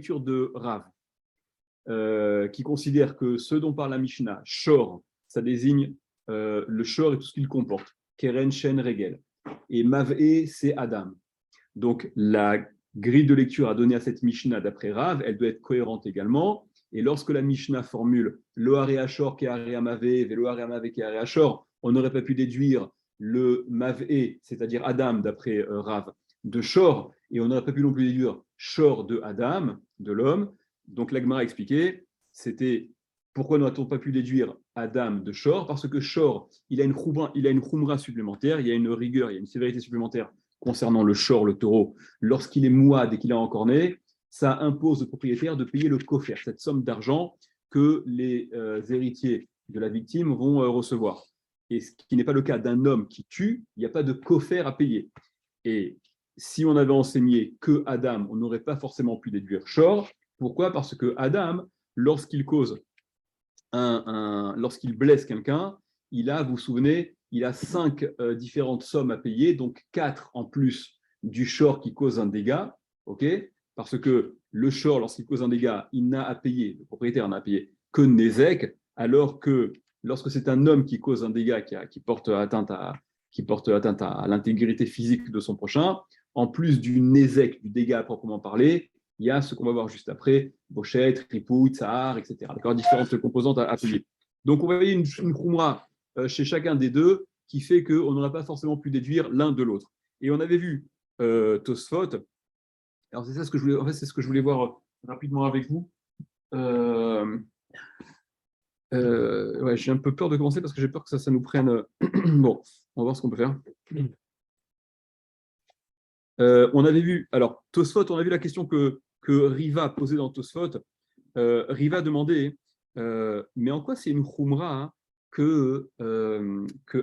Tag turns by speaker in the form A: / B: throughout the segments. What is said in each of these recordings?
A: lecture de Rav, qui considère que ce dont parle la Mishnah, Shor, ça désigne le Shor et tout ce qu'il comporte, Keren, Shen, Regel. Et Mav'e, c'est Adam. Donc, la grille de lecture à donner à cette Mishnah d'après Rav, elle doit être cohérente également. Et lorsque la Mishnah formule Lo Hare Ashor Ke Hare Mave, Velo Hare Mave Ke Hare Ashor, on n'aurait pas pu déduire le Mav'e, c'est-à-dire Adam d'après Rav, de Shor, et on n'aurait pas pu non plus déduire Shor de Adam, de l'homme. Donc la Gemara a expliqué, c'était pourquoi n'aurait-on pas pu déduire Adam de Shor? Parce que Shor, il a une khumra supplémentaire, il y a une rigueur, il y a une sévérité supplémentaire concernant le Shor, le taureau, lorsqu'il est mouad et qu'il est encore né, ça impose au propriétaire de payer le kofer, cette somme d'argent que les héritiers de la victime vont recevoir. Et ce qui n'est pas le cas d'un homme qui tue, il n'y a pas de kofer à payer. Et si on avait enseigné que Adam, on n'aurait pas forcément pu déduire Shor. Pourquoi? Parce que Adam, lorsqu'il lorsqu'il blesse quelqu'un, il a, vous vous souvenez, il a 5 différentes sommes à payer, donc 4 en plus du Shor qui cause un dégât, ok? Parce que le Shor, lorsqu'il cause un dégât, il n'a à payer, le propriétaire n'a à payer que Nézek, alors que lorsque c'est un homme qui cause un dégât qui porte atteinte à l'intégrité physique de son prochain, en plus du Nézek, du dégât à proprement parler, il y a ce qu'on va voir juste après, Bochette, Ripouille, Tsahar, etc. D'accord, différentes composantes à payer. Donc, on va voyez une khumra chez chacun des deux qui fait qu'on n'aura pas forcément pu déduire l'un de l'autre. Et on avait vu Tosfot. Alors, c'est ça ce que je voulais, en fait, c'est ce que je voulais voir rapidement avec vous. Ouais, j'ai un peu peur de commencer parce que j'ai peur que ça nous prenne. Bon, on va voir ce qu'on peut faire. On avait vu, alors, Tosfot, on a vu la question que Riva posait dans Tosfot. Riva demandait, mais en quoi c'est une khumra hein, que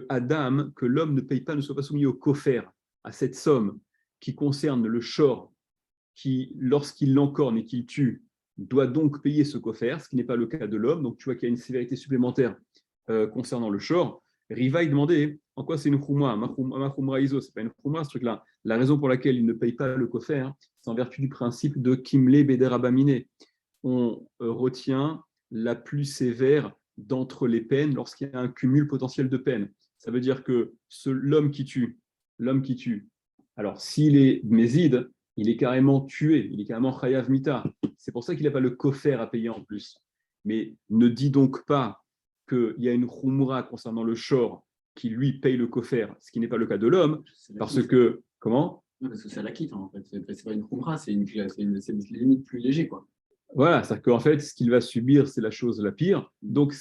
A: Adam, que l'homme ne paye pas, ne soit pas soumis au kofer, à cette somme qui concerne le shor, qui, lorsqu'il l'encorne et qu'il tue, doit donc payer ce kofer, ce qui n'est pas le cas de l'homme. Donc tu vois qu'il y a une sévérité supplémentaire concernant le shor. Riva, il demandait en quoi c'est une khumra, ma khumra iso, c'est pas une khumra ce truc-là. La raison pour laquelle il ne paye pas le kofer, hein, c'est en vertu du principe de kimle bederabamine. On retient la plus sévère d'entre les peines lorsqu'il y a un cumul potentiel de peines. Ça veut dire que l'homme qui tue, alors s'il est méside, il est carrément tué, il est carrément chayav mita. C'est pour ça qu'il n'a pas le kofer à payer en plus. Mais ne dis donc pas qu'il y a une khumra concernant le shor qui lui paye le kofer, ce qui n'est pas le cas de l'homme, parce que, comment?
B: Parce que c'est la quitte en fait, c'est pas une khumra, c'est limite plus léger quoi.
A: Voilà, c'est-à-dire qu'en fait, ce qu'il va subir, c'est la chose la pire. Donc,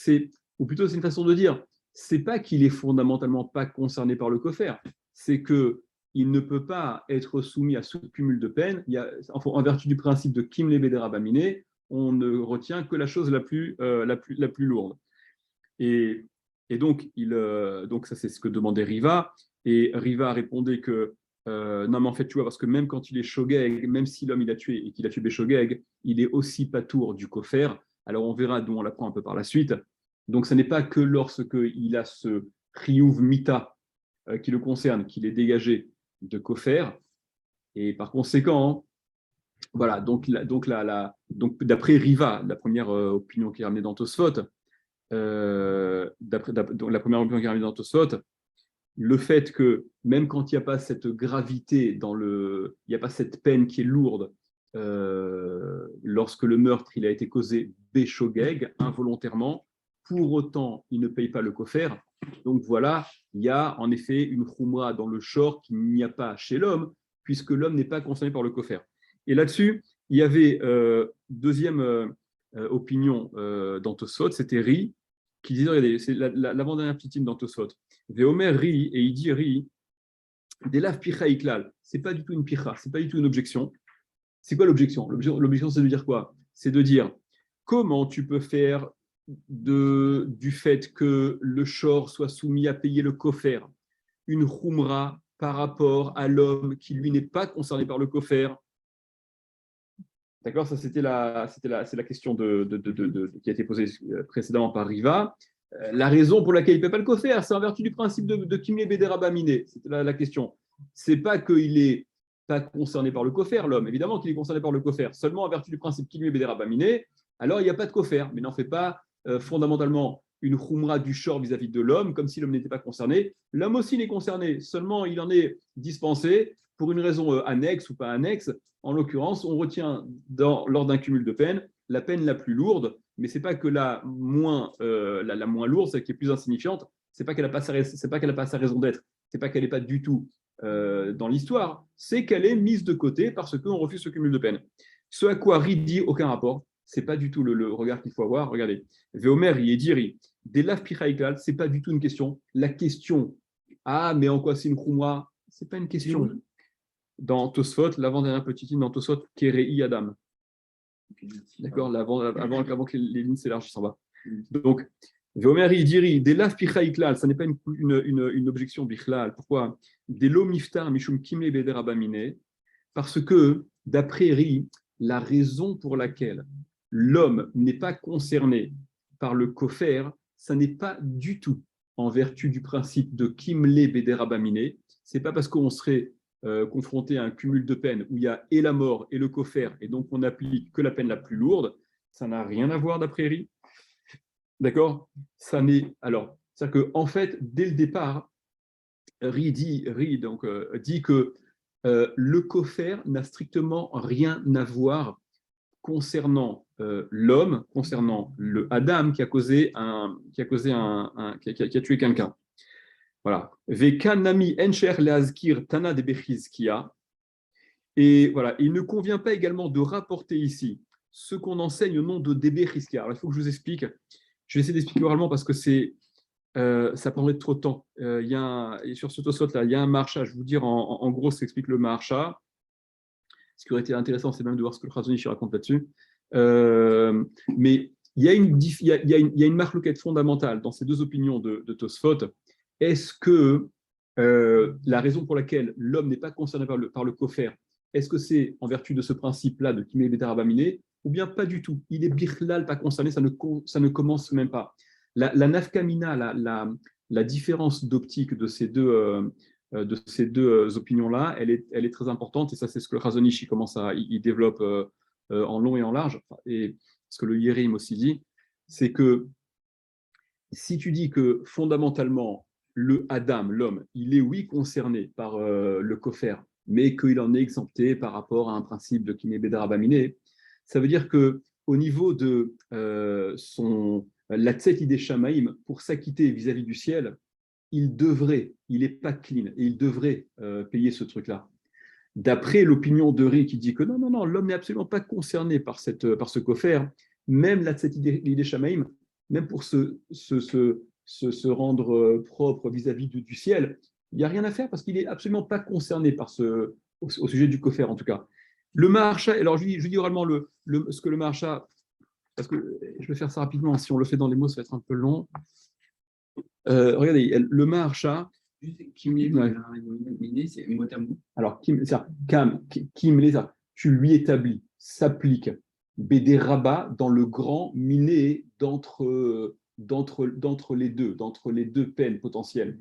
A: ou plutôt, c'est une façon de dire, c'est pas qu'il est fondamentalement pas concerné par le kofer, c'est qu'il ne peut pas être soumis à ce cumul de peines. En vertu du principe de Kim Lebedera Bamine, on ne retient que la chose la plus lourde. Et donc, donc, ça, c'est ce que demandait Riva. Et Riva répondait que non, mais en fait, tu vois, parce que même quand il est Shogeg, même si l'homme il a tué et qu'il a tué Béshogeg, il est aussi patour du kofer. Alors, on verra d'où on l'apprend un peu par la suite. Donc, ce n'est pas que lorsqu'il a ce Chiyuv Mita qui le concerne, qu'il est dégagé de kofer. Et par conséquent, voilà, donc d'après Riva, la première opinion qui est ramenée dans Tosfot, donc la première opinion qui est ramenée dans Tosfot, le fait que même quand il n'y a pas cette gravité il n'y a pas cette peine qui est lourde lorsque le meurtre il a été causé béshogeg involontairement, pour autant il ne paye pas le kofer. Donc voilà, il y a en effet une khumra dans le shor qu'il n'y a pas chez l'homme, puisque l'homme n'est pas concerné par le kofer. Et là-dessus, il y avait deuxième opinion dans Tosfot, c'était Ri, qui disait, regardez, c'est l'avant-dernière petite hymne dans Tosfot. Veomer ri, et il dit ri, Delav picha iklal. C'est pas du tout une picha, c'est pas du tout une objection. C'est quoi l'objection? L'objection, c'est de dire quoi? C'est de dire comment tu peux faire du fait que le shor soit soumis à payer le kofer une khumra par rapport à l'homme qui lui n'est pas concerné par le kofer. D'accord, ça c'est la question qui a été posée précédemment par Riva. La raison pour laquelle il ne paie pas le kofer, c'est en vertu du principe de Kimle Bedera Bamine. C'était la question. C'est pas qu'il est pas concerné par le kofer, l'homme. Évidemment qu'il est concerné par le kofer. Seulement en vertu du principe qu'il lui est bédérabaminé, alors il n'y a pas de kofer. Mais n'en fait pas fondamentalement une khumra du shor vis-à-vis de l'homme, comme si l'homme n'était pas concerné. L'homme aussi n'est concerné, seulement il en est dispensé pour une raison annexe ou pas annexe. En l'occurrence, on retient lors d'un cumul de peine la peine la plus lourde, mais ce n'est pas que la moins lourde, celle qui est plus insignifiante, c'est pas qu'elle n'a pas, pas sa raison d'être, c'est pas qu'elle n'est pas du tout dans l'histoire, c'est qu'elle est mise de côté parce qu'on refuse ce cumul de peine. Ce à quoi Ri dit aucun rapport, c'est pas du tout le regard qu'il faut avoir. Regardez, Veomer Yediri, des lav pichaïkal, c'est pas du tout une question. La question, ah, mais en quoi c'est une khumra, c'est pas une question. Dans Tosfot, l'avant-dernière petite ligne dans Tosfot, Kerei Adam. D'accord, avant que les lignes s'élargissent en bas. Donc, Veomer Yediri, des lav pichaïkal, ça n'est pas une objection bichlal. Pourquoi? Des lo miftar mishum kimle bederabamine, parce que, d'après Ri, la raison pour laquelle l'homme n'est pas concerné par le kofer, ça n'est pas du tout en vertu du principe de kimle bederabamine. C'est pas parce qu'on serait confronté à un cumul de peines où il y a et la mort et le kofer, et donc on n'applique que la peine la plus lourde. Ça n'a rien à voir d'après Ri. D'accord? Ça n'est alors, c'est-à-dire que en fait, dès le départ, Ri dit que le kofer n'a strictement rien à voir concernant l'homme, concernant le Adam qui a tué quelqu'un. Voilà. Vekanami encher leazkir tana de bechizkia. Et voilà, il ne convient pas également de rapporter ici ce qu'on enseigne au nom de Debe Chizkia. Alors il faut que je vous explique. Je vais essayer d'expliquer oralement parce que ça prendrait trop de temps. Et sur ce Tosot là, il y a un marcha. Je vais vous dire en gros ce qu'explique le marcha. Ce qui aurait été intéressant, c'est même de voir ce que le Chazon Ish raconte là-dessus. Mais il y a une marloquette fondamentale dans ces deux opinions de Tosfot. Est-ce que la raison pour laquelle l'homme n'est pas concerné par le kofer, est-ce que c'est en vertu de ce principe-là de Kimé Betarabamine, ou bien pas du tout? Il est bichlal pas concerné, ça ne commence même pas. La nafkamina, la différence d'optique de ces deux opinions-là, elle est très importante, et ça, c'est ce que le Chazon Ish il développe en long et en large, et ce que le Yérim aussi dit, c'est que si tu dis que fondamentalement, le Adam, l'homme, il est oui concerné par le kofer, mais qu'il en est exempté par rapport à un principe de Kimé Bedarabamine, ça veut dire que au niveau de la tset idé shamaim, pour s'acquitter vis-à-vis du ciel, il n'est pas clean, et il devrait payer ce truc-là. D'après l'opinion de Ri qui dit que non, l'homme n'est absolument pas concerné par ce kofer, même la tset idé shamaim, même pour se rendre propre vis-à-vis du ciel, il n'y a rien à faire parce qu'il n'est absolument pas concerné par au sujet du kofer en tout cas. Le Maharsha, alors je dis oralement ce que le Maharsha, parce que je vais faire ça rapidement, si on le fait dans les mots, ça va être un peu long. Regardez, le Maharsha.
B: C'est mot à mot.
A: Alors, tu lui établis, s'applique Bédé Rabat dans le grand miné d'entre les deux peines potentielles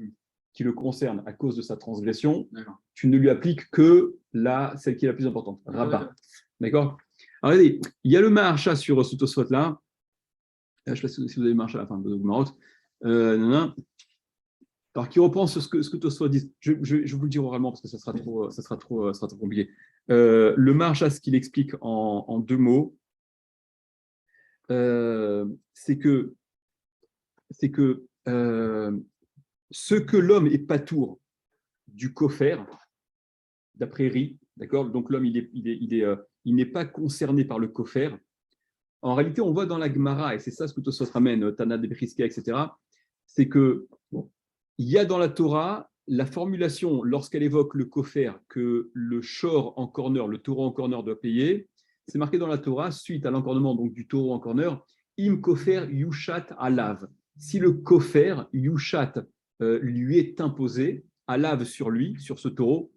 A: qui le concernent à cause de sa transgression. D'accord. Tu ne lui appliques que celle qui est la plus importante, Rabat. D'accord. Alors, regardez, il y a le Maharsha sur ce Tosfot-là. Je ne sais pas si vous avez le Maharsha à la fin de Marot. Alors, qui reprend ce que Tosfot dit. Je vous le dire oralement parce que ça sera trop compliqué. Le Maharsha, ce qu'il explique en deux mots, c'est que ce que l'homme est patour du kofer, d'après Ri, d'accord, donc l'homme il n'est pas concerné par le kofer. En réalité, on voit dans la Gemara, et c'est ça ce que Tosfot ramène, Tana de Briska, etc., c'est que il y a dans la Torah la formulation, lorsqu'elle évoque le kofer, que le shor en corner, le taureau en corner doit payer, c'est marqué dans la Torah, suite à l'encornement donc, du taureau en corner, im kofer yushat alav. Si le kofer, yushat, lui est imposé, alav sur lui, sur ce taureau.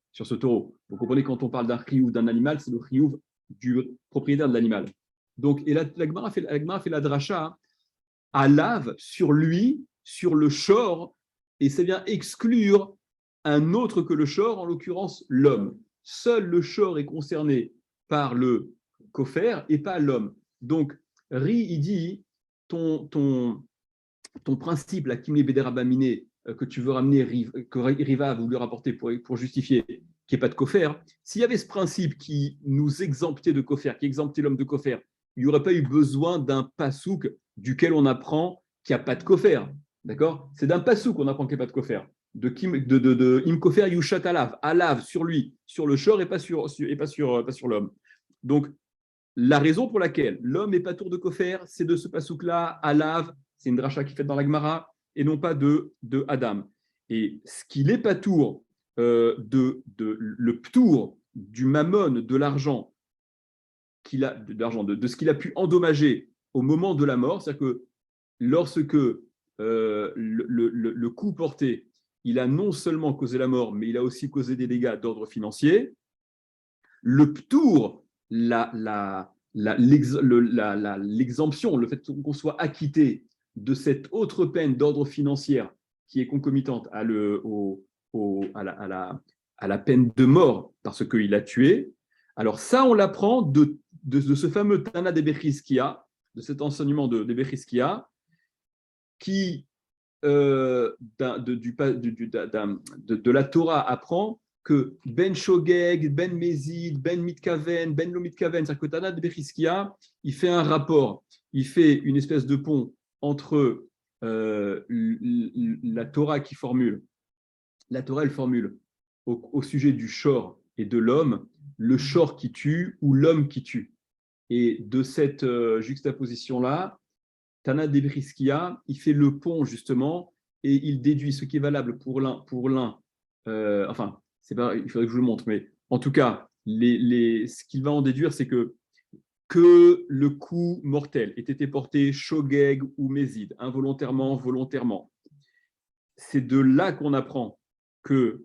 A: Vous comprenez, quand on parle d'un chiyuv d'un animal, c'est le chiyuv du propriétaire de l'animal. Donc, et la Gemara fait la dracha, alav sur lui, sur le shor, et ça vient exclure un autre que le shor, en l'occurrence l'homme. seul le shor est concerné par le kofer et pas l'homme. Donc, il dit, ton principe, la kimli bederabamine, que tu veux ramener, que Riva a voulu rapporter pour justifier qu'il n'y ait pas de kofer, s'il y avait ce principe qui nous exemptait de kofer, qui exemptait l'homme de kofer, il n'y aurait pas eu besoin d'un pasouk duquel on apprend qu'il n'y a pas de kofer. D'accord? C'est d'un pasouk qu'on apprend qu'il n'y a pas de kofer. De im kofer yushat alav sur lui, sur le shor et pas sur l'homme. Donc, la raison pour laquelle l'homme n'est pas tour de kofer, c'est de ce pasouk-là, alav, c'est une dracha qui est faite dans la Gemara, et non pas de Adam. Et ce qu'il est pas tour le ptour du mammon, de l'argent, de ce qu'il a pu endommager au moment de la mort, c'est-à-dire que lorsque le coup porté, il a non seulement causé la mort, mais il a aussi causé des dégâts d'ordre financier, le ptour, l'exemption, le fait qu'on soit acquitté de cette autre peine d'ordre financier qui est concomitante à la peine de mort parce qu'il a tué. Alors ça, on l'apprend de ce fameux Tana de Bechizkia, de cet enseignement de Bechizkia, qui de la Torah apprend que Ben Shogeg, Ben Mezid, Ben Mitkaven, Ben Lo Mitkaven, c'est-à-dire que Tana de Bechizkia, il fait un rapport, il fait une espèce de pont entre la Torah qui formule, la Torah elle formule au sujet du shor et de l'homme, le shor qui tue ou l'homme qui tue. Et de cette juxtaposition-là, Tana de Bechizkia, il fait le pont justement et il déduit ce qui est valable pour l'un, enfin, c'est pas, il faudrait que je vous le montre, mais en tout cas, ce qu'il va en déduire, c'est que le coup mortel ait été porté shogeg ou méside, involontairement, volontairement. C'est de là qu'on apprend que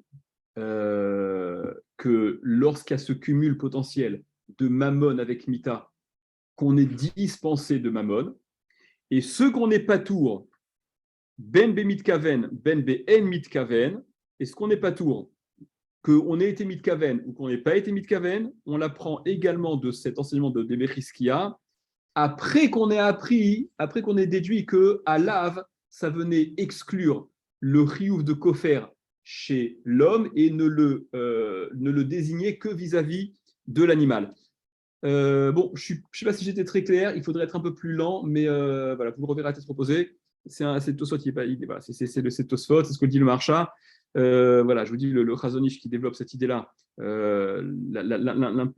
A: lorsqu'il y a ce cumul potentiel de mammon avec mita, qu'on est dispensé de mammon, et ceux qu'on n'est pas tour, ben be mitkaven, ben be en mitkaven, et ce qu'on n'est pas tour, qu'on ait été mitkaven ou qu'on n'ait pas été mitkaven, on l'apprend également de cet enseignement de Bechizkia, après qu'on ait déduit que à lave, ça venait exclure le riouf de kofer chez l'homme et ne le désignait que vis-à-vis de l'animal. Bon, je ne sais pas si j'étais très clair, il faudrait être un peu plus lent, mais voilà, vous le reverrez à tête reposée. C'est Tosfot, voilà, c'est Tosfot, c'est ce que dit le Maharsha. Voilà, je vous dis, le Chazon Ish qui développe cette idée-là,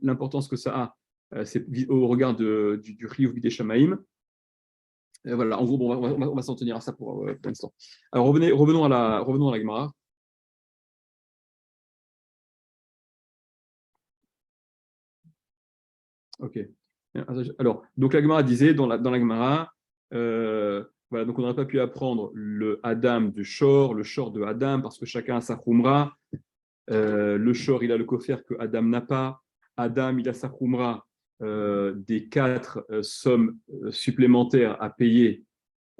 A: l'importance que ça a, c'est au regard du Riyuv Bidei Shamaim. Voilà, en gros, bon, on va s'en tenir à ça pour l'instant. Alors, revenons à la Gemara. Ok. Alors, donc la Gemara disait dans la Gemara, voilà, donc on n'aurait pas pu apprendre le Adam du Shor, le Shor de Adam, parce que chacun a sa Khumra. Le Shor, il a le kofer que Adam n'a pas. Adam, il a sa Khumra des 4 sommes supplémentaires à payer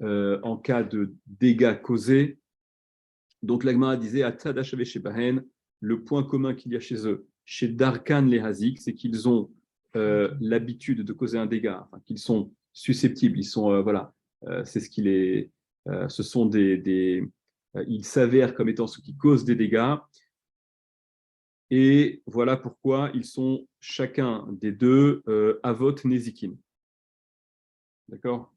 A: en cas de dégâts causés. Donc la Gemara disait à Tzadashavé Shebahen, le point commun qu'il y a chez eux, chez Darkan les Hazik, c'est qu'ils ont l'habitude de causer un dégât, enfin, qu'ils sont susceptibles, ils sont voilà, c'est ce qu'il est, ce sont ils s'avèrent comme étant ceux qui causent des dégâts, et voilà pourquoi ils sont chacun des deux avot nezikin. D'accord?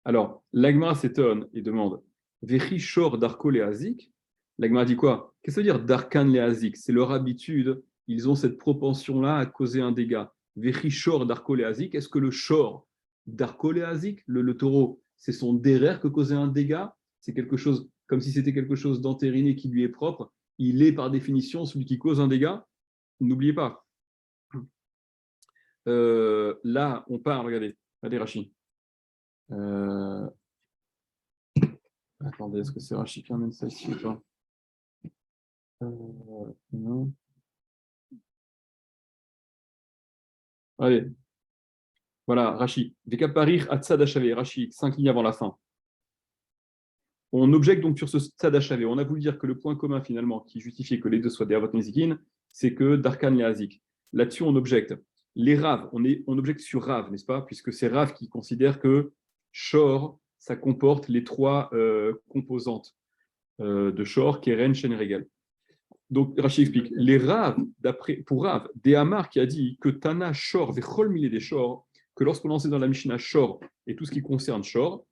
A: Alors, l'Agmara s'étonne et demande Vechi shor darko le Hazik. L'Agmara dit quoi? Qu'est-ce que ça veut dire darkan le Hazik? C'est leur habitude. Ils ont cette propension-là à causer un dégât. Vechi shor darko le Hazik. Est-ce que le shor darko le Hazik, le taureau, c'est son derer que causer un dégât? C'est quelque chose, comme si c'était quelque chose d'entériné qui lui est propre. Il est par définition celui qui cause un dégât. N'oubliez pas. Là, on parle, regardez Rachid. Attendez, est-ce que c'est Rachid qui emmène ça ici ou pas? Non. Allez, voilà, Rachid. Vekaparir Atsad Achavé, Rachid, 5 lignes avant la fin. On objecte donc sur ce Tsad Achavé. On a voulu dire que le point commun finalement qui justifiait que les deux soient des Avot Nezikin, c'est que Darkan Leazik. Là-dessus, on objecte. Les Rav, on objecte sur Rav, n'est-ce pas? Puisque c'est Rav qui considère que Shor, ça comporte les trois composantes de Shor, Keren, Shen, Regel. Donc, Rachid explique. Les Rav, pour Rav, Dehamar qui a dit que Tana Shor, Vechol Milé des Shor, que lorsqu'on enseigne dans la Mishnah Shor et tout ce qui concerne Shor,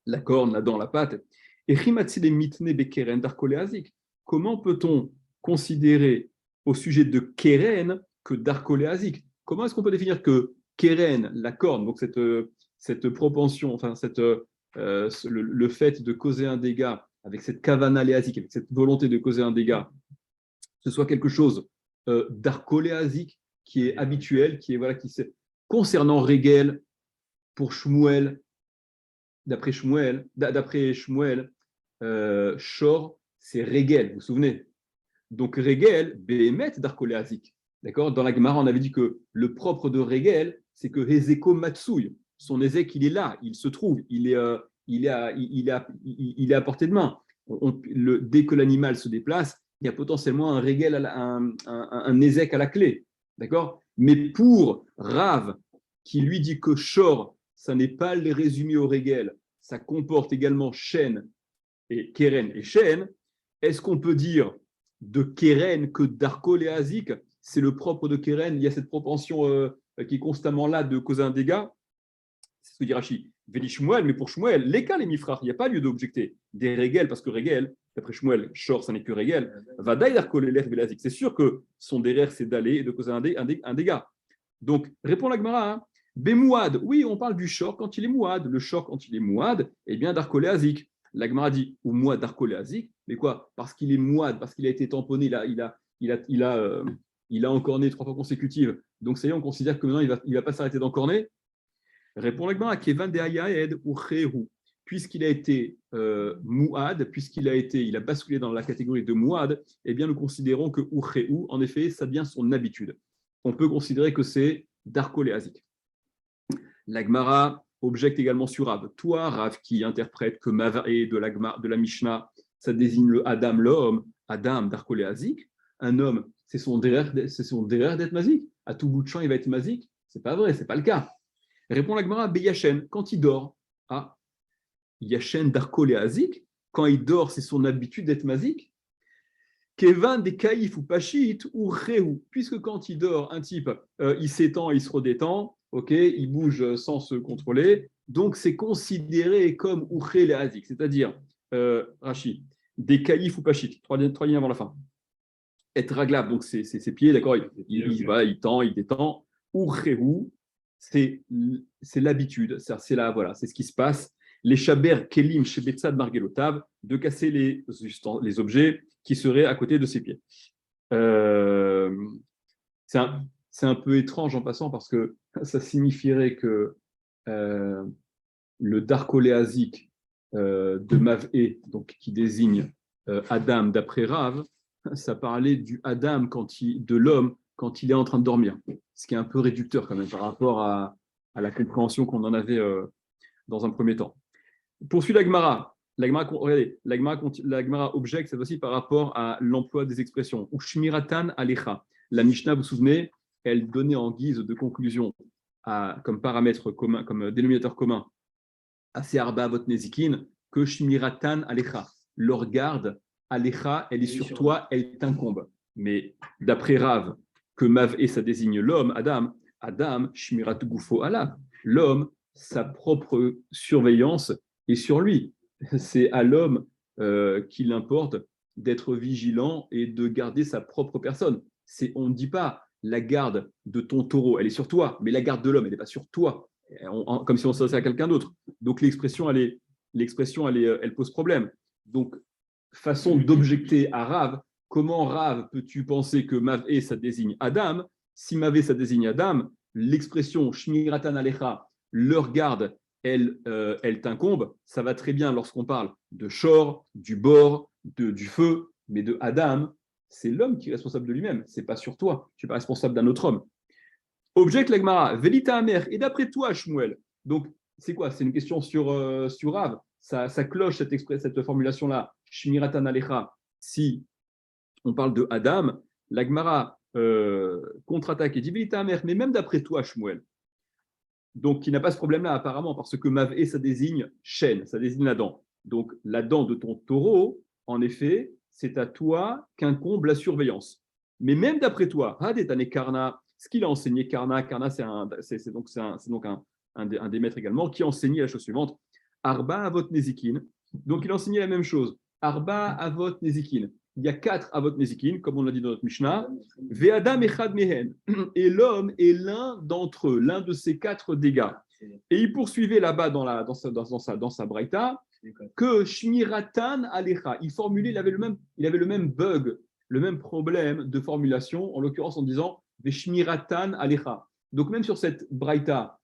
A: la corne, la dent, la pâte, et Chimatzile Mitne Bekeren Darkoléazik, comment peut-on considérer au sujet de Keren que Darkoléazik? Comment est-ce qu'on peut définir que Keren, la corne, donc cette propension, enfin le fait de causer un dégât avec cette kavana léazik, avec cette volonté de causer un dégât, ce soit quelque chose d'arcoléasique qui est habituel, qui est concernant Régel pour Shmuel, d'après Shmuel, Shor, c'est Régel, vous vous souvenez? Donc Régel, Behemet d'arcoléasique. D'accord? Dans la Gemara, on avait dit que le propre de Régel, c'est que Hezeko Matsouille, son Ezek, il est là, il se trouve, il est à portée de main. Dès que l'animal se déplace, il y a potentiellement un Régel, un Ezek à la clé. D'accord? Mais pour Rav, qui lui dit que Shor, ça n'est pas les résumés au Régel, ça comporte également Shen et Keren et Shen, est-ce qu'on peut dire de Keren que Darko Léazik, c'est le propre de Keren, il y a cette propension qui est constamment là de causer un dégât? C'est ce que dit Rashi. Véli Shmuel, mais pour Shmuel, les cas, les mifrach, il n'y a pas lieu d'objecter. Des Régel, parce que Régel, d'après Shmuel, Shor, ça n'est que Régel, va d'ailleurs Darko Léazik. C'est sûr que son derrière, c'est d'aller et de causer un dégât. Donc, répond la Gemara, hein. Bémouad, oui, on parle du Shor quand il est mouad. Le Shor, quand il est mouad, eh bien, Darko Léazik. La Gemara dit, ou moi, Darko Léazik, mais quoi? Parce qu'il est mouad, parce qu'il a été tamponné, il a encorné 3 fois consécutives. Donc, ça y est, on considère que maintenant, il ne va pas s'arrêter d'encorner. Répond la Gemara, Kevan de Hayaed ou Chehu. Puisqu'il a été mouad, il a basculé dans la catégorie de mouad, eh bien, nous considérons que Ucheu, en effet, ça devient son habitude. On peut considérer que c'est Darko Léazik. La Gemara objecte également sur Rav. Toi, Rav, qui interprète que Mavae de la Mishnah, ça désigne le Adam, l'homme, Adam, Darko Léazik. Un homme, c'est son derrière d'être mazik. À tout bout de champ, il va être mazik. C'est pas vrai, c'est pas le cas. Répond la Gemara, Beyachen, quand il dort. Ah, Yachen Darko Léazik, quand il dort, c'est son habitude d'être mazik. Kevan des Kaïf ou Pachit ou Réou, puisque quand il dort, un type, il s'étend, il se redétend, ok, il bouge sans se contrôler, donc c'est considéré comme Uré Léazik, c'est-à-dire, Rashi, des Kaïf ou Pachit, 3 lignes avant la fin. Être raglable, donc c'est ses pieds, d'accord, il tend, il détend. Uréou, c'est l'habitude, c'est ce qui se passe. Les shaber kelim chez Betsad Margelotav, de casser les objets qui seraient à côté de ses pieds. C'est un peu étrange en passant parce que ça signifierait que le darkoléasique de Mav'e, donc qui désigne Adam d'après Rav, ça parlait du Adam de l'homme quand il est en train de dormir, ce qui est un peu réducteur quand même par rapport à la compréhension qu'on en avait dans un premier temps. Poursuit la Gemara. La Gemara objecte cette fois-ci par rapport à l'emploi des expressions. Ushmiratan alecha. La Mishnah, vous vous souvenez, elle donnait en guise de conclusion comme paramètre commun, comme dénominateur commun à ces arba vot nezikin que shmiratan alecha. Leur garde alecha, elle est sur toi, elle t'incombe. Mais d'après Rav, que Mav et ça désigne l'homme, Adam, shmirat gufo ala. L'homme, sa propre surveillance est sur lui. C'est à l'homme qu'il importe d'être vigilant et de garder sa propre personne. On ne dit pas la garde de ton taureau, elle est sur toi, mais la garde de l'homme, elle n'est pas sur toi, comme si on s'adressait à quelqu'un d'autre. Donc l'expression, elle pose problème. Donc, façon d'objecter à Rav, comment Rav peux-tu penser que Mavé, ça désigne Adam? Si Mavé, ça désigne Adam, l'expression Shmiratan Alecha, leur garde, elle t'incombe, ça va très bien lorsqu'on parle de Shor, du bord, du feu, mais de Adam, c'est l'homme qui est responsable de lui-même, c'est pas sur toi, tu n'es pas responsable d'un autre homme. Objecte l'Agmara, Velita Amer, et d'après toi, Shmuel, donc c'est quoi? C'est une question sur Rav, ça cloche cette formulation-là, Shmiratan Alecha, si on parle de Adam, La Gemara contre-attaque et dit mais même d'après toi, Shmuel, donc qui n'a pas ce problème-là apparemment, parce que Mav'e, ça désigne chaîne, ça désigne la dent. Donc la dent de ton taureau, en effet, c'est à toi qu'incombe la surveillance. Mais même d'après toi, Hadetane Karna, ce qu'il a enseigné, Karna, c'est donc un des maîtres également, qui a enseigné la chose suivante, Arba Avot Nezikin. Donc il a enseigné la même chose, Arba Avot Nezikin. Il y a 4 Avot Nezikin, comme on l'a dit dans notre Mishnah, Ve'adam Echad Mehen. Et l'homme est l'un d'entre eux, l'un de ces 4 dégâts. Et il poursuivait là-bas dans sa braïta que Shmiratan Alecha. Il formulait, il avait le même bug, le même problème de formulation, en l'occurrence en disant Shmiratan Alecha. Donc même sur cette braïta,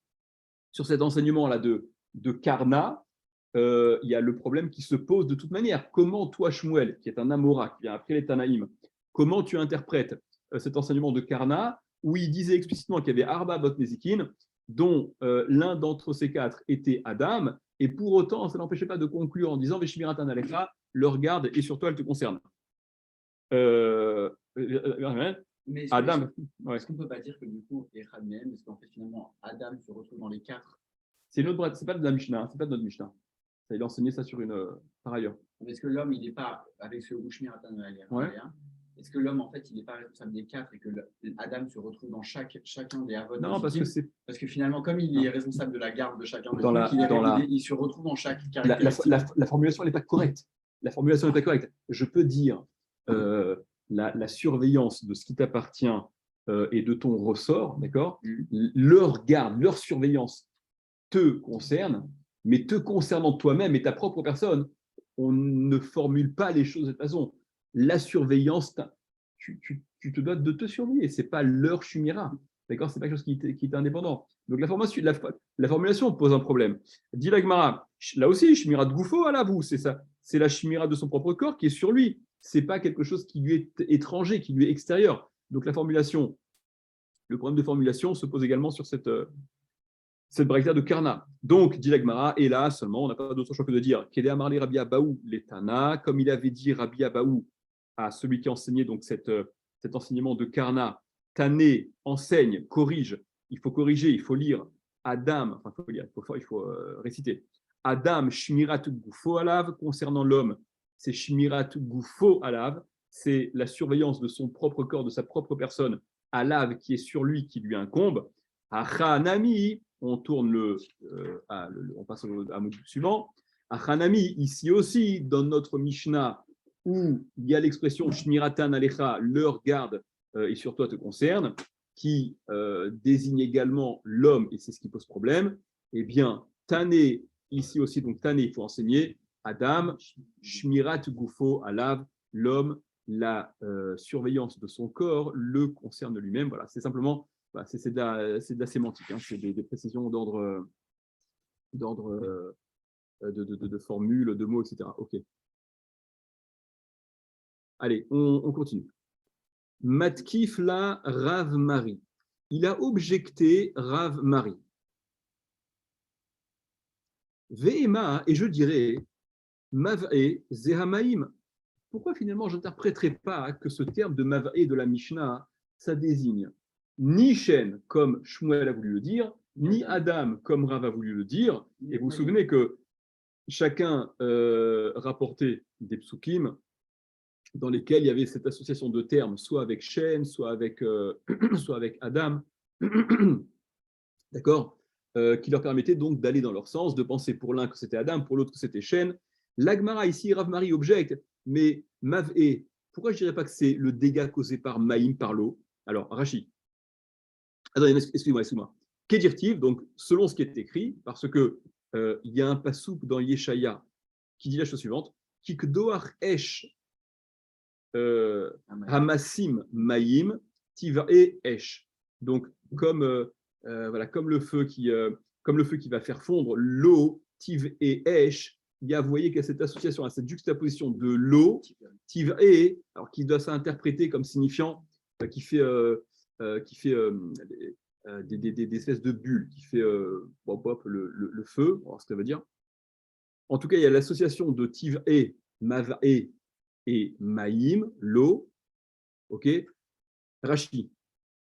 A: sur cet enseignement-là de Karna, il y a le problème qui se pose de toute manière. Comment toi, Shmuel, qui est un Amora, qui vient après les Tanaïm, comment tu interprètes cet enseignement de Karna, où il disait explicitement qu'il y avait Arba Bot Nezikin, dont l'un d'entre ces 4 était Adam, et pour autant, ça n'empêchait pas de conclure en disant Veshmiratan Alecha, leur garde et surtout elle te concerne.
B: Mais
A: Adam,
B: est-ce qu'on ne peut pas dire que du coup, Echad Mehem, parce qu'en fait finalement, Adam se retrouve dans les 4.
A: c'est pas de la Mishnah, c'est pas de notre Mishnah. Ça, il a enseigné ça sur une par ailleurs.
B: Est-ce que l'homme, il n'est pas, avec ce Ushmiratan Alecha,
A: Ouais.
B: est-ce que l'homme, en fait, il n'est pas responsable des 4 et que Adam se retrouve dans chacun des Avot?
A: Non, parce
B: que finalement, comme il est responsable de la garde de chacun des il se retrouve dans chaque
A: caractéristique. La formulation n'est pas correcte. La formulation n'est pas correcte. Je peux dire la surveillance de ce qui t'appartient et de ton ressort, d'accord? Leur garde, leur surveillance te concerne, mais te concernant toi-même et ta propre personne, on ne formule pas les choses de cette façon. La surveillance, tu te dois de te surveiller. Ce n'est pas leur chumira. D'accord? Ce n'est pas quelque chose qui est indépendant. Donc la formulation pose un problème. Dit la Gemara, là aussi, chimira de Goufo, à la vous, c'est ça. C'est la chimira de son propre corps qui est sur lui. Ce n'est pas quelque chose qui lui est étranger, qui lui est extérieur. Donc le problème de formulation se pose également sur cette braïta de Karna. Donc, dit la Gemara, et là seulement, on n'a pas d'autre choix que de dire Kede Amarli Rabbi Abaou l'Etana, comme il avait dit Rabbi Abaou à celui qui enseignait donc cet enseignement de Karna, Tané enseigne, corrige, il faut corriger, il faut lire Adam, enfin il faut réciter Adam Shmirat Gufo Alav, concernant l'homme, c'est Shmirat Gufo Alav, c'est la surveillance de son propre corps, de sa propre personne, Alav qui est sur lui, qui lui incombe. Achanami, on tourne on passe au mot suivant. Achanami, ici aussi, dans notre Mishnah, où il y a l'expression Shmiratan Alecha, leur garde et sur toi te concerne, qui désigne également l'homme, et c'est ce qui pose problème, eh bien, Tané, ici aussi, donc Tané, il faut enseigner, Adam, Shmirat Gufo Alav, l'homme, la surveillance de son corps le concerne lui-même. Voilà, c'est simplement, c'est de la sémantique, hein, c'est des précisions d'ordre de formules, de mots, etc. Ok. Allez, on continue. Matkif la Rav Mari. Il a objecté Rav Mari. Ve'ema, et je dirais, Mav'e Zehamaim. Pourquoi finalement je n'interpréterai pas que ce terme de Mav'e de la Mishnah, ça désigne ni Shen, comme Shmuel a voulu le dire, ni Adam, comme Rav a voulu le dire. Et vous vous souvenez que chacun rapportait des psukim dans lesquels il y avait cette association de termes, soit avec Shen, soit avec Adam, d'accord, qui leur permettait donc d'aller dans leur sens, de penser pour l'un que c'était Adam, pour l'autre que c'était Shen. L'Agmara ici, Rav Mari objecte, mais Mav'e, pourquoi je ne dirais pas que c'est le dégât causé par Maïm, par l'eau? Alors, Rashi, attendez, excuse-moi. Qu'est-il, donc, selon ce qui est écrit, parce que il y a un passouk dans Yeshaya qui dit la chose suivante, Kikdoach Esh Hamassim Maïm Tivae Esh. Donc, comme le feu qui va faire fondre l'eau, Tiv et Esh, vous voyez qu'il y a cette association, à cette juxtaposition de l'eau, Tiv et, alors qui doit s'interpréter comme signifiant qui fait des espèces de bulles, qui fait le feu, alors ce que ça veut dire. En tout cas, il y a l'association de Tiv et Mavae et Maïm, l'eau, ok, Rashi.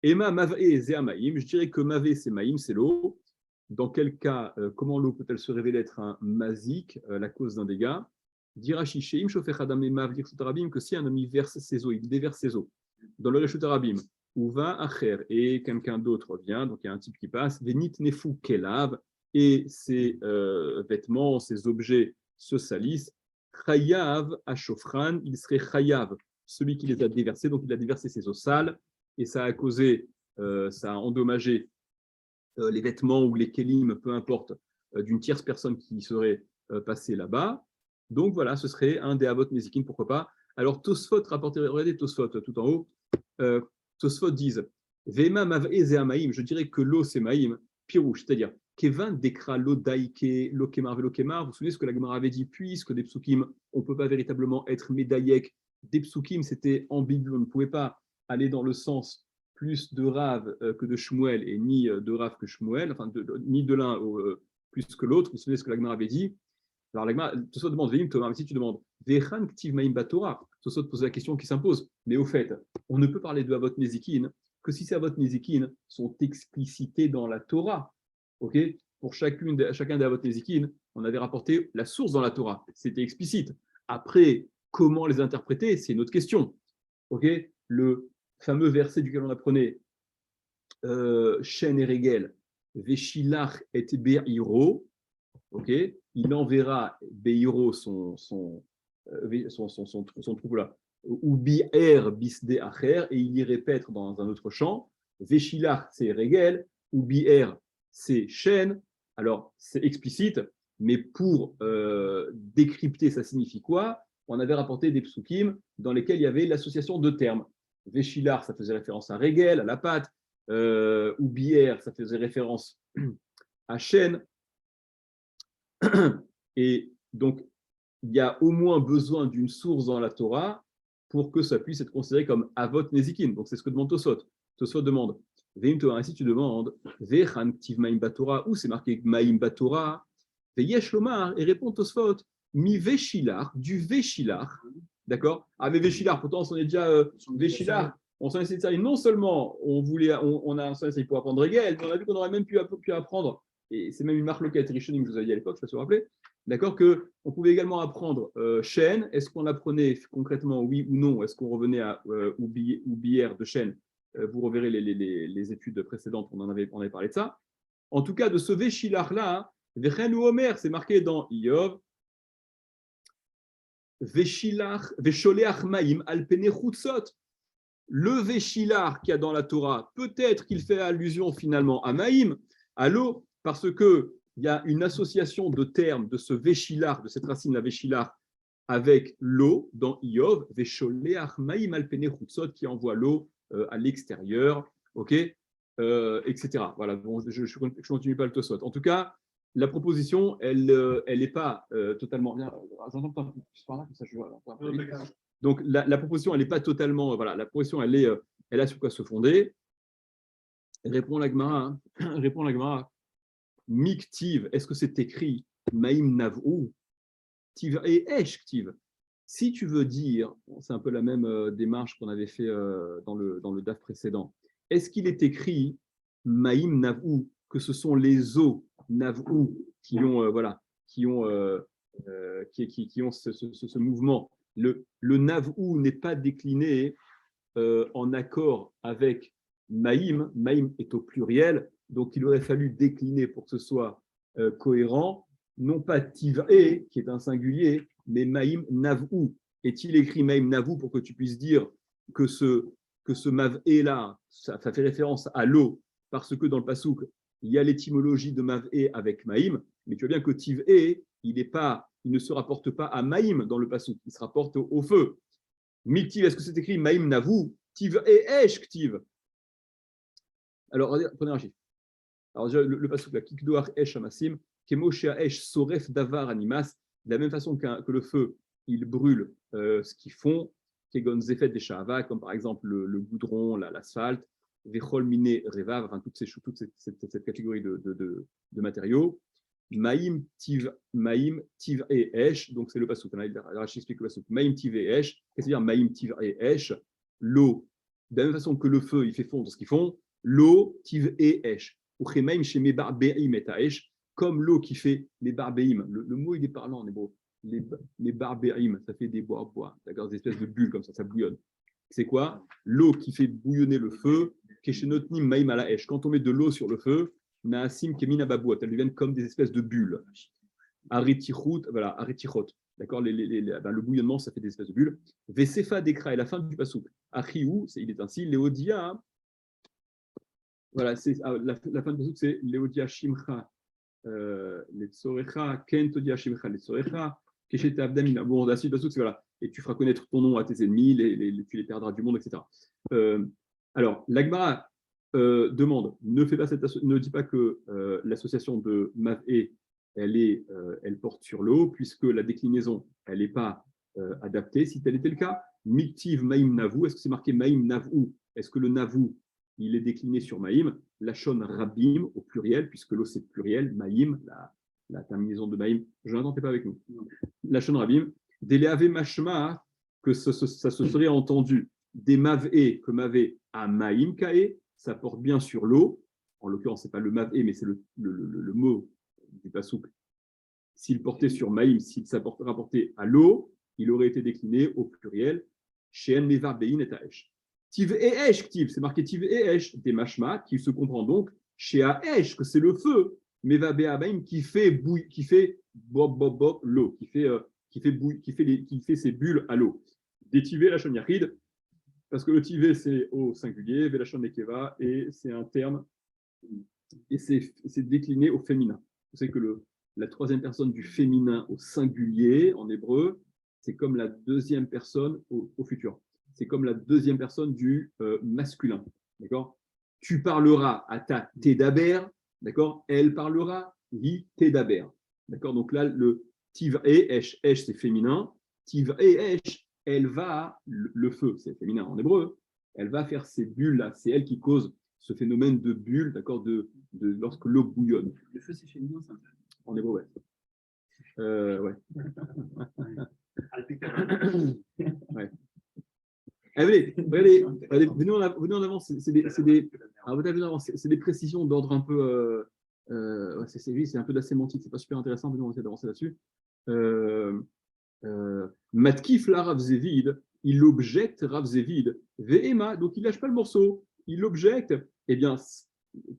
A: Ema Mav'e Zea Maïm, je dirais que Mav'e c'est Maïm, c'est l'eau. Dans quel cas, comment l'eau peut-elle se révéler être un mazik, la cause d'un dégât? Dit Rashi, Sheim Shofech Adam Emav Lirshut Rabim, que si un homme verse ses eaux, il déverse ses eaux dans le Reshut Rabim, ou va Acher, et quelqu'un d'autre vient, donc il y a un type qui passe, Venit Nefu Kelav, et ses vêtements, ses objets se salissent, Chayav Ashofran, il serait Chayav, celui qui les a déversés, donc il a déversé ses eaux sales, et ça a causé, ça a endommagé les vêtements ou les kélim, peu importe, d'une tierce personne qui serait passée là-bas. Donc voilà, ce serait un des avot nezikin, pourquoi pas. Alors Tosfot rapporté, regardez Tosfot tout en haut, Tosfot disent Vema mav'e ze amaim, je dirais que l'eau c'est maïm, pirouche, c'est-à-dire Kevin dekra lo daike, lo kemar velo kemar, vous vous souvenez ce que la Gemara avait dit, puisque des psukim, on ne peut pas véritablement être médaillek, des psukim c'était ambigu, on ne pouvait pas aller dans le sens plus de Rav que de Shmuel et ni de Rav que Shmuel, enfin ni de l'un plus que l'autre, vous vous souvenez ce que la Gemara avait dit. Alors la Gemara, Tosfot demande, Veim Thomas, mais si tu demandes, Vechan Ktiv Maim Batora, Tosfot pose la question qui s'impose, mais au fait, on ne peut parler de Avot Nezikin que si ces Avot Nezikin sont explicités dans la Torah. Okay, pour chacun des Avot Nezikin, on avait rapporté la source dans la Torah, c'était explicite. Après, comment les interpréter, c'est une autre question. Okay, le fameux verset duquel on apprenait Shen et Regel, Veshilach et Be'iro, okay, il enverra Be'iro son troupeau là, ou Bi'er Bisde Acher, et il irait paître dans un autre champ. Veshilach, c'est Regel, ou Bi'er, c'est Shen. Alors, c'est explicite, mais pour décrypter ça signifie quoi, on avait rapporté des psukim dans lesquels il y avait l'association de termes. Véchilar, ça faisait référence à Régel, à la pâte, ou bière, ça faisait référence à chêne. Et donc, il y a au moins besoin d'une source dans la Torah pour que ça puisse être considéré comme avot nezikin. Donc, c'est ce que demande Tosfot. Tosfot demande, Veim Torah, ainsi tu demandes, Vechan Ktiv Maim Batora, où c'est marqué Maim Batora, Veyesh Lomar, et répond Tosfot, Mi Véchilar, du Véchilar. D'accord. Avec Véchilar, pourtant, on s'en est déjà Véchilar. On s'en est essayé. Non seulement on a essayé pour apprendre Régel, mais on a vu qu'on aurait même pu apprendre, et c'est même une marque locale Rishonim que je vous avais dit à l'époque, je ne sais pas si vous vous rappelez, d'accord, qu'on pouvait également apprendre chêne. Est-ce qu'on l'apprenait concrètement, oui ou non? Est-ce qu'on revenait à bière de chêne? Vous reverrez les études précédentes, on avait parlé de ça. En tout cas, de ce Véchilar-là, Vechen ou Omer, c'est marqué dans Iyov, Vesholeach Maim Alpene Chutzot. Le Véchilar qu'il y a dans la Torah, peut-être qu'il fait allusion finalement à Maïm, à l'eau, parce qu'il y a une association de termes de ce Véchilar, de cette racine, la Véchilar, avec l'eau dans Iyov, Vesholeach Maïm Alpene Chutzot, qui envoie l'eau à l'extérieur, okay, etc. Voilà, bon, je ne continue pas le Tosot. En tout cas, la proposition, elle n'est pas totalement. J'entends pas plus par là, comme ça je vois. Donc la proposition, elle n'est pas totalement. Voilà, la proposition, elle a sur quoi se fonder. Répond la Gemara. Répond la Gemara. Miktiv, est-ce que c'est écrit Maïm Nav'ou Tiv et Esh Ktiv. Si tu veux dire, c'est un peu la même démarche qu'on avait fait dans le DAF précédent. Est-ce qu'il est écrit Maïm Nav'ou, que ce sont les eaux Nav'ou qui ont ce mouvement? Le Nav'ou n'est pas décliné en accord avec Maïm. Maïm est au pluriel, donc il aurait fallu décliner pour que ce soit cohérent, non pas Tiv'e, qui est un singulier, mais Maïm Nav'ou. Est-il écrit Maïm Nav'ou pour que tu puisses dire que ce Mav'e là, ça fait référence à l'eau, parce que dans le Passouk, il y a l'étymologie de Mav'e avec Maïm, mais tu vois bien que Tiv'e, il ne se rapporte pas à Maïm dans le Passouk, il se rapporte au feu. Miktiv, est-ce que c'est écrit Maïm Nav'ou? Tiv'e Esh Ktiv. Alors, prenez un chiffre. Alors, déjà, le Passouk, la Kikdoar Esh Amasim, Kemoshea Esh Soref Davar Animas, de la même façon que le feu, il brûle ce qu'ils font, Kegon Zefet des Shahava, comme par exemple le goudron, l'asphalte, Vechol Mine Revav, enfin toute cette catégorie de matériaux. Maïm Tiv et Esh, donc c'est le Passouk. Rachid explique le Passouk. Maïm Tiv et Esh, qu'est-ce que c'est dire Maïm Tiv et Esh? L'eau De la même façon que le feu, il fait fondre ce qu'ils font, l'eau, tiv et esh. Ou chemaim chez mebar be'im et esh, comme l'eau qui fait les barbéim. Le mot, il est parlant en hébreu. Les barbéim, ça fait des bois, d'accord, des espèces de bulles comme ça bouillonne. C'est quoi? L'eau qui fait bouillonner le feu, keshenotnim maim ala esh. Quand on met de l'eau sur le feu, naasim kemina babouat, elles deviennent comme des espèces de bulles. Aritichot, voilà, aritichot. D'accord, le bouillonnement, ça fait des espèces de bulles. Vesefa dekra, et la fin du pasouk. Achiou, il est ainsi, Léodia. Voilà, la fin du pasouk, c'est Léodia shimcha, letzorecha, kentodia shimcha, letzorecha, keshete abdamina. Bon, la suite du pasouk, c'est voilà. Et tu feras connaître ton nom à tes ennemis, tu les perdras du monde, etc. Alors, l'Agmara demande, ne dis pas que l'association de Mavé, elle porte sur l'eau, puisque la déclinaison, elle n'est pas adaptée. Si tel était le cas, Miktiv Maïm Navou, est-ce que c'est marqué Maïm Navou? Est-ce que le Navou, il est décliné sur Maïm? Lachon Rabim, au pluriel, puisque l'eau c'est pluriel, Maïm, la terminaison de Maïm. Je n'entendais pas avec nous. Lachon Rabim, Déléave Mashma, que ça se serait entendu des Mavé, que Mavé à Maïm Kae, ça porte bien sur l'eau. En l'occurrence, ce n'est pas le Mavé, mais c'est le mot du pasouk. S'il portait sur Maïm, s'il rapportait à l'eau, il aurait été décliné au pluriel. She'en mevar bein et aesh. Tiv et esh, c'est marqué tiv et esh, des mashma, qui se comprend donc chez aesh, que c'est le feu, meva be'abaim, qui fait l'eau, qui fait ses bulles à l'eau. Des tivé la shonyachid, parce que le tivé c'est au singulier, velachon nekeva, et c'est un terme, et c'est décliné au féminin. Vous savez que la troisième personne du féminin au singulier en hébreu, c'est comme la deuxième personne au futur. C'est comme la deuxième personne du masculin. D'accord? Tu parleras à ta Tédaber, d'accord? Elle parlera, hi Tédaber. D'accord? Donc là, le tiv et esh, esh c'est féminin. Tiv et esh, elle va, le feu, c'est féminin en hébreu, elle va faire ces bulles-là. C'est elle qui cause ce phénomène de bulle, d'accord, lorsque l'eau bouillonne.
B: Le feu, c'est féminin, ça.
A: En hébreu, ouais. Ouais. Ouais. Allez, venez en avant, c'est des précisions d'ordre un peu. C'est un peu de la sémantique, c'est pas super intéressant, venez on va essayer d'avancer là-dessus. Matkif la Rav Zévid, il objecte Rav Zévid, Vehema, donc il lâche pas le morceau, il objecte, eh bien,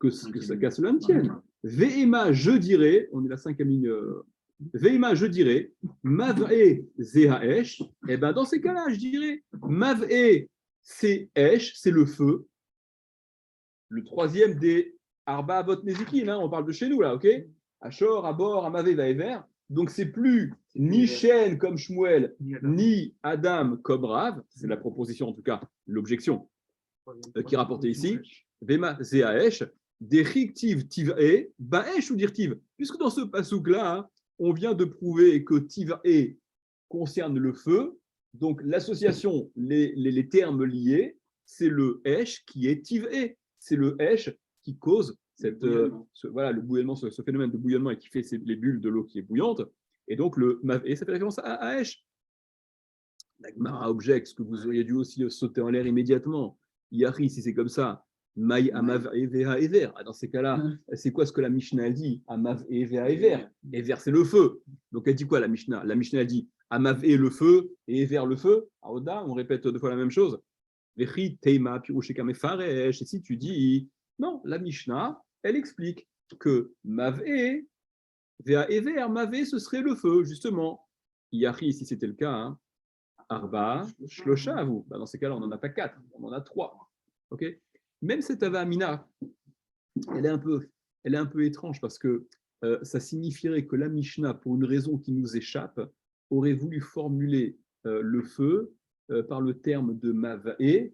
A: que ça casse cela ne tienne. Vehema, je dirais, on est la 5e ligne. Veima, je dirais, Mav'e Zehaesh, et bien dans ces cas-là, je dirais, Mav'e c'est Esh, c'est le feu. Le troisième des Arba Avot Nezikin, on parle de chez nous là, ok? Ashor, Abor, Amave, Vaever. Donc c'est plus ni Shen comme Shmuel, ni Adam comme Rav, c'est la proposition en tout cas, l'objection qui est rapportée ici. Veima Zehaesh, Dechik Tiv Tiv'e, Baesh ou Dirtiv. Puisque dans ce pasouk-là, on vient de prouver que Tiv'e concerne le feu, donc l'association, les termes liés, c'est le Esh qui est Tiv'e, c'est le Esh qui cause le bouillonnement, ce phénomène de bouillonnement et qui fait les bulles de l'eau qui est bouillante, et donc le Mav'e, ça fait référence à Esh. La Gemara objecte, ce que vous auriez dû aussi sauter en l'air immédiatement. Yari, si c'est comme ça, Maï Amav Evea Ever. Dans ces cas-là, c'est quoi ce que la Mishnah dit? Amav Evea Ever. Ever, c'est le feu. Donc elle dit quoi la Mishnah? La Mishnah dit Amav et le feu et Ever le feu. Aoda, on répète deux fois la même chose. Vechi Teima Pirusheka Mefaresh. Et si tu dis non, la Mishnah, elle explique que Mav et Vea Ever, Mav ce serait le feu, justement. Yari, si c'était le cas, Arba, Shlosha, à vous. Dans ces cas-là, on n'en a pas 4, on en a 3. Ok? Même cette Avamina, elle est un peu étrange parce que ça signifierait que la Mishnah, pour une raison qui nous échappe, aurait voulu formuler le feu par le terme de Mavae.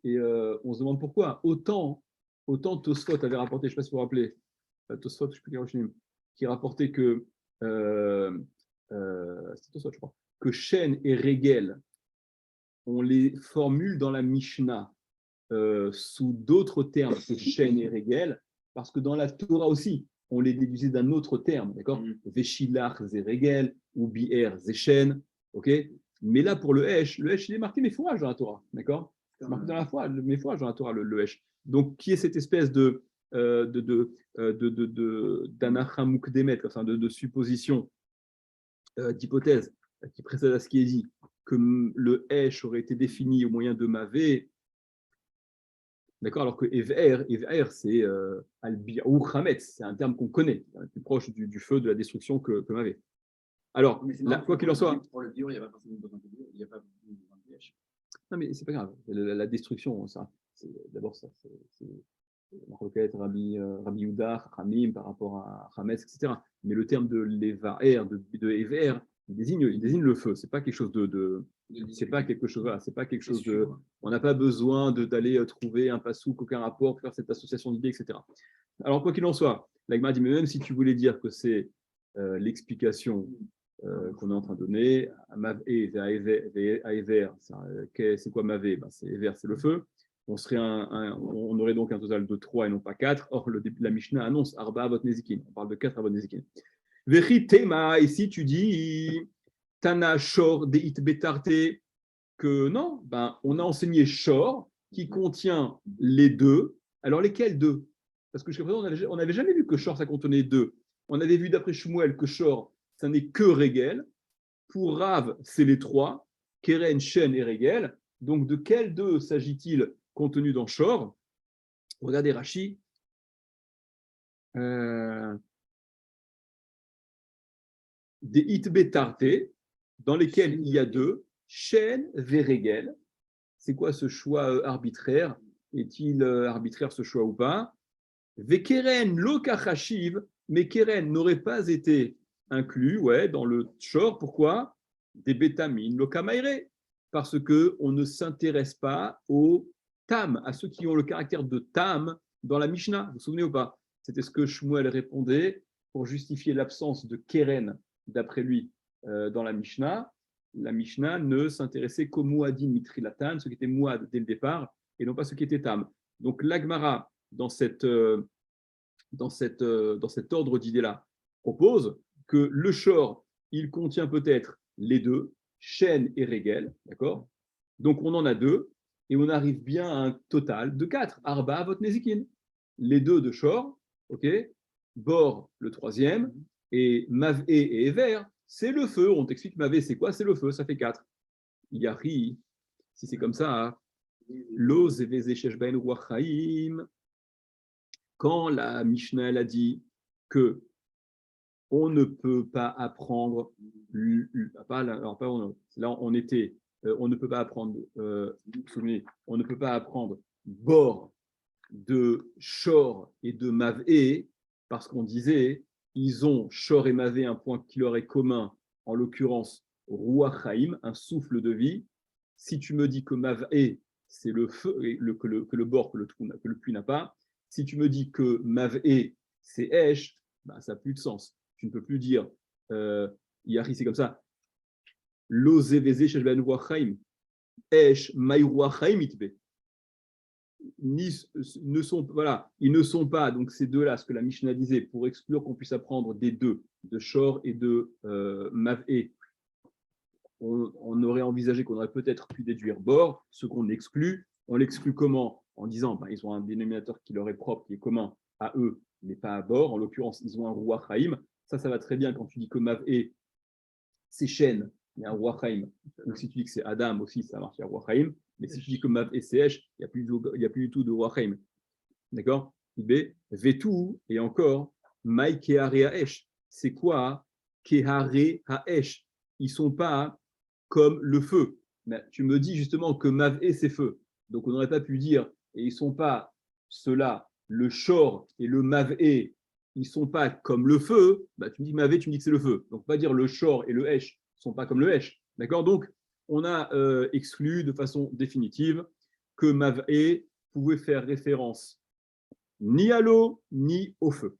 A: Et on se demande pourquoi. Autant Tosfot avait rapporté, je ne sais pas si vous vous rappelez, Tosfot, je ne sais plus qui rapportait que c'était Tosfot, je crois, que Shen et Regel, on les formule dans la Mishnah sous d'autres termes que Shen et Regel, parce que dans la Torah aussi, on les déduisait d'un autre terme, d'accord? Veshilach ze Regel, ou Bi'er ze Shen, ok? Mais là, pour le Hesh, il est marqué mais fourrage dans la Torah, d'accord? C'est marqué dans la foi, mes fois dans la Torah, le Hesh. Donc, qui est cette espèce d'anacha mukdemet, enfin de supposition, d'hypothèse qui précède à ce qui est dit, que le Hesh aurait été défini au moyen de Mavé, d'accord, alors que Ever c'est Albir ou Chametz, c'est un terme qu'on connaît, plus proche du feu, de la destruction que Mavé. Alors, là, quoi qu'il en soit.
B: Pour le bio, il n'y a pas forcément besoin de bio, il n'y a pas besoin de Hesh.
A: Non, mais c'est pas grave. La destruction, ça, d'abord ça, c'est la requête Rabbi Yehuda, Hamim par rapport à Hametz, etc. Mais le terme de l'Evaer, de Ever, il désigne le feu. C'est pas quelque chose c'est pas quelque chose. Voilà, c'est pas quelque chose de. On n'a pas besoin d'aller trouver un passouk, aucun rapport, pour faire cette association d'idées, etc. Alors quoi qu'il en soit, l'Agma dit, mais même si tu voulais dire que c'est l'explication qu'on est en train de donner, Mavé, Aéver, c'est quoi Mavé? C'est Ever, c'est le feu. On aurait donc un total de 3 et non pas 4. Or, la Mishnah annonce Arba Avot Nezikin. On parle de 4 Avot Nezikin. Vechi Tema, ici tu dis Tana Shor Deit Betarte, que non, on a enseigné Shor qui contient les deux. Alors, lesquels deux? Parce que jusqu'à présent, on n'avait jamais vu que Shor ça contenait deux. On avait vu d'après Shmuel que Shor, ça n'est que Regel. Pour Rav, c'est les trois, Keren, Shen et Regel. Donc, de quels deux s'agit-il contenu dans Shor? Regardez Rashi. Des Itbetarte, dans lesquels il y a deux, Shen et Regel. C'est quoi ce choix arbitraire? Est-il arbitraire ce choix ou pas? Vekeren lokachashiv, mais Keren n'aurait pas été inclus dans le Shor. Pourquoi? Des bétamines lokamaire, parce qu'on ne s'intéresse pas au tam, à ceux qui ont le caractère de tam dans la Mishnah. Vous vous souvenez ou pas? C'était ce que Shmuel répondait pour justifier l'absence de Keren, d'après lui, dans la Mishnah. La Mishnah ne s'intéressait qu'au Mouadim Mitrilatan, ceux qui étaient Mouad dès le départ, et non pas ceux qui étaient tam. Donc l'Agmara, dans cet ordre d'idées-là, propose que le Shor, il contient peut-être les deux, Shen et Regel, d'accord? Donc on en a deux, et on arrive bien à un total de 4. Arba Avot Nezikin. Les deux de Shor, ok? Bor, le troisième, et Mavé et Ever, c'est le feu. On t'explique Mavé, c'est quoi? C'est le feu, ça fait 4. Yari, si c'est comme ça, Lo Zeveze Sheshbaen Ruachaim, quand la Mishnah elle a dit que on ne peut pas apprendre, là on était, on ne peut pas apprendre, on ne peut pas apprendre bord de Shor et de Mavé, parce qu'on disait ils ont Shor et Mavé un point qui leur est commun, en l'occurrence Ruach Haïm, un souffle de vie. Si tu me dis que Mavé c'est le feu, que le bord, que le puits n'a pas, si tu me dis que Mavé c'est Esh, ça n'a plus de sens. Tu ne peux plus dire Yari, c'est comme ça. L'osé vezé sheshben ruachaim, Esh maï ruachaim itbe. Ils ne sont pas, donc ces deux-là, ce que la Mishnah disait, pour exclure qu'on puisse apprendre des deux, de Shor et de Mavé. On aurait envisagé qu'on aurait peut-être pu déduire Bor, ce qu'on exclut. On l'exclut comment? En disant ils ont un dénominateur qui leur est propre, qui est commun à eux, mais pas à Bor. En l'occurrence, ils ont un Ruach Haïm. Ça va très bien quand tu dis que Mavé, c'est Shen, il y a un Ruach Haïm. Donc si tu dis que c'est Adam aussi, ça marche, il y a un Ruach Haïm. Mais si tu dis que Mavé, c'est Esh, il n'y a plus du tout de Ruach Haïm. D'accord? Vetou, et encore, Maï Kehare Haesh. C'est quoi Kehare Haesh? Ils ne sont pas comme le feu. Mais tu me dis justement que Mavé, c'est feu. Donc on n'aurait pas pu dire, et ils ne sont pas ceux-là, le Shor et le Mavé, ils ne sont pas comme le feu. Tu me dis Mavé, tu me dis que c'est le feu. Donc pas dire le Shor et le Hesh ne sont pas comme le Hesh. D'accord? Donc on a exclu de façon définitive que Mavé pouvait faire référence ni à l'eau, ni au feu.